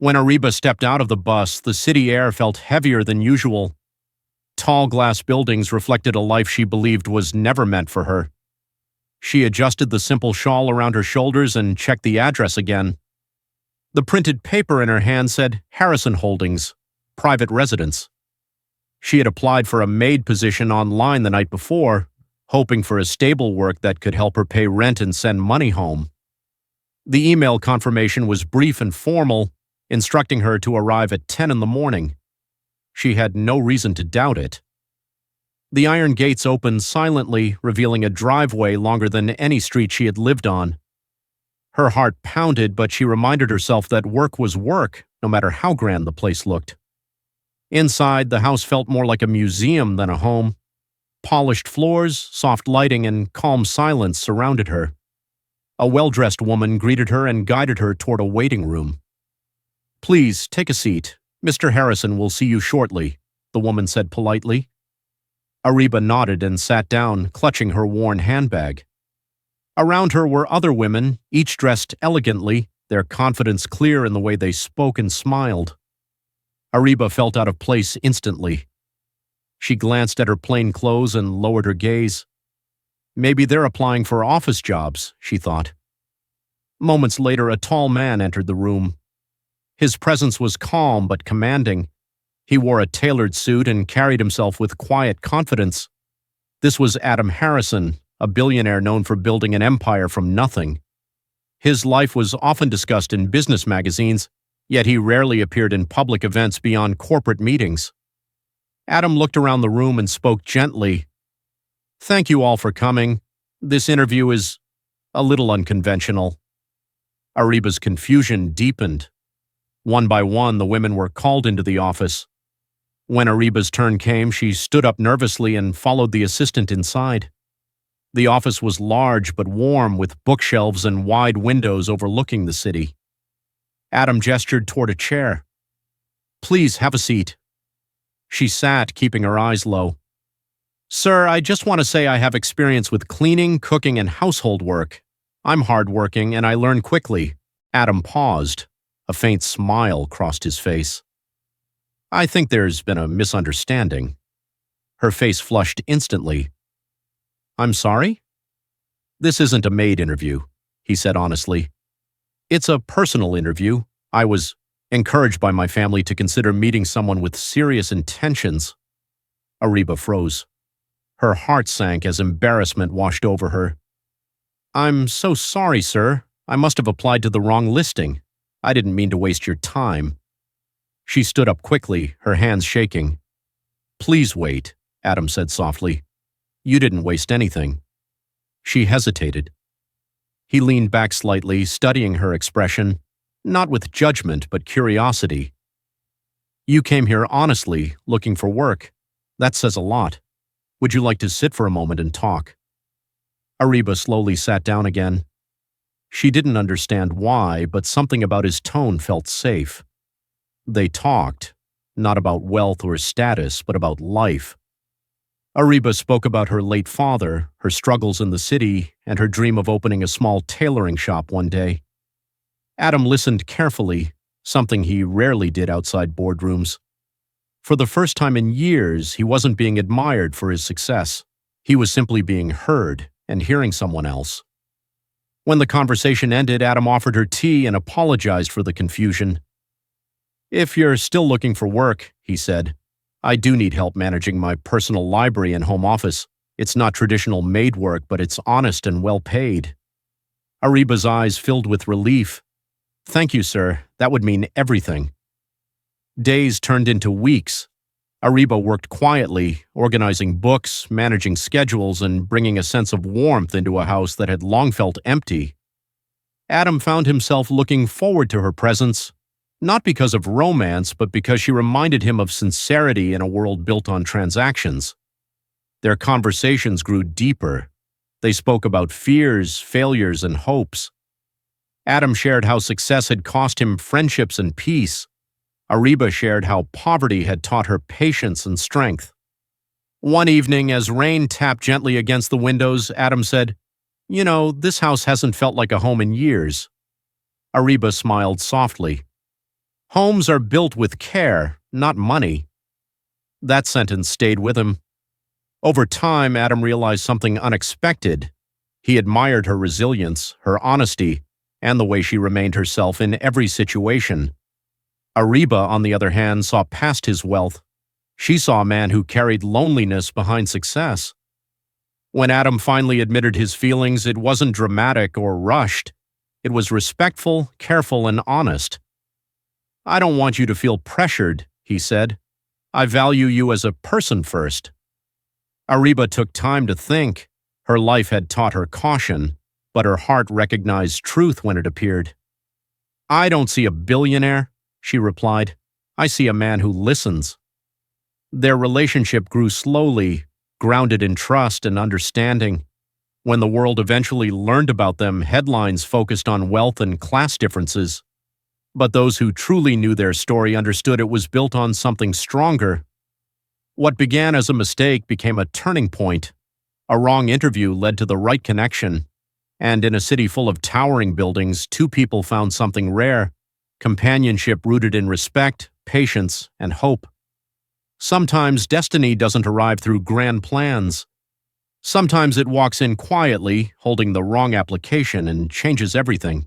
When Ariba stepped out of the bus, the city air felt heavier than usual. Tall glass buildings reflected a life she believed was never meant for her. She adjusted the simple shawl around her shoulders and checked the address again. The printed paper in her hand said Harrison Holdings, private residence. She had applied for a maid position online the night before, hoping for a stable work that could help her pay rent and send money home. The email confirmation was brief and formal, instructing her to arrive at 10 in the morning. She had no reason to doubt it. The iron gates opened silently, revealing a driveway longer than any street she had lived on. Her heart pounded, but she reminded herself that work was work, no matter how grand the place looked. Inside, the house felt more like a museum than a home. Polished floors, soft lighting, and calm silence surrounded her. A well-dressed woman greeted her and guided her toward a waiting room. "Please, take a seat. Mr. Harrison will see you shortly," the woman said politely. Ariba nodded and sat down, clutching her worn handbag. Around her were other women, each dressed elegantly, their confidence clear in the way they spoke and smiled. Ariba felt out of place instantly. She glanced at her plain clothes and lowered her gaze. Maybe they're applying for office jobs, she thought. Moments later, a tall man entered the room. His presence was calm but commanding. He wore a tailored suit and carried himself with quiet confidence. This was Adam Harrison, a billionaire known for building an empire from nothing. His life was often discussed in business magazines, yet he rarely appeared in public events beyond corporate meetings. Adam looked around the room and spoke gently. "Thank you all for coming. This interview is a little unconventional." Ariba's confusion deepened. One by one, the women were called into the office. When Ariba's turn came, she stood up nervously and followed the assistant inside. The office was large but warm, with bookshelves and wide windows overlooking the city. Adam gestured toward a chair. "Please have a seat." She sat, keeping her eyes low. "Sir, I just want to say I have experience with cleaning, cooking, and household work. I'm hardworking, and I learn quickly." Adam paused. A faint smile crossed his face. "I think there's been a misunderstanding." Her face flushed instantly. "I'm sorry?" "This isn't a maid interview," he said honestly. "It's a personal interview. I was encouraged by my family to consider meeting someone with serious intentions." Ariba froze. Her heart sank as embarrassment washed over her. "I'm so sorry, sir. I must have applied to the wrong listing. I didn't mean to waste your time." She stood up quickly, her hands shaking. "Please wait," Adam said softly. "You didn't waste anything." She hesitated. He leaned back slightly, studying her expression, not with judgment but curiosity. "You came here honestly, looking for work. That says a lot. Would you like to sit for a moment and talk?" Ariba slowly sat down again. She didn't understand why, but something about his tone felt safe. They talked, not about wealth or status, but about life. Ariba spoke about her late father, her struggles in the city, and her dream of opening a small tailoring shop one day. Adam listened carefully, something he rarely did outside boardrooms. For the first time in years, he wasn't being admired for his success. He was simply being heard and hearing someone else. When the conversation ended, Adam offered her tea and apologized for the confusion. "If you're still looking for work," he said, "I do need help managing my personal library and home office. It's not traditional maid work, but it's honest and well paid." Ariba's eyes filled with relief. "Thank you, sir. That would mean everything." Days turned into weeks. Ariba worked quietly, organizing books, managing schedules, and bringing a sense of warmth into a house that had long felt empty. Adam found himself looking forward to her presence, not because of romance, but because she reminded him of sincerity in a world built on transactions. Their conversations grew deeper. They spoke about fears, failures, and hopes. Adam shared how success had cost him friendships and peace. Ariba shared how poverty had taught her patience and strength. One evening, as rain tapped gently against the windows, Adam said, "You know, this house hasn't felt like a home in years." Ariba smiled softly. Homes are built with care, not money. That sentence stayed with him. Over time, Adam realized something unexpected. He admired her resilience, her honesty, and the way she remained herself in every situation. Ariba, on the other hand, saw past his wealth. She saw a man who carried loneliness behind success. When Adam finally admitted his feelings, it wasn't dramatic or rushed. It was respectful, careful, and honest. "I don't want you to feel pressured," he said. "I value you as a person first." Ariba took time to think. Her life had taught her caution, but her heart recognized truth when it appeared. "I don't see a billionaire," she replied. "I see a man who listens." Their relationship grew slowly, grounded in trust and understanding. When the world eventually learned about them, headlines focused on wealth and class differences. But those who truly knew their story understood it was built on something stronger. What began as a mistake became a turning point. A wrong interview led to the right connection. And in a city full of towering buildings, two people found something rare: companionship rooted in respect, patience, and hope. Sometimes destiny doesn't arrive through grand plans. Sometimes it walks in quietly, holding the wrong application, and changes everything.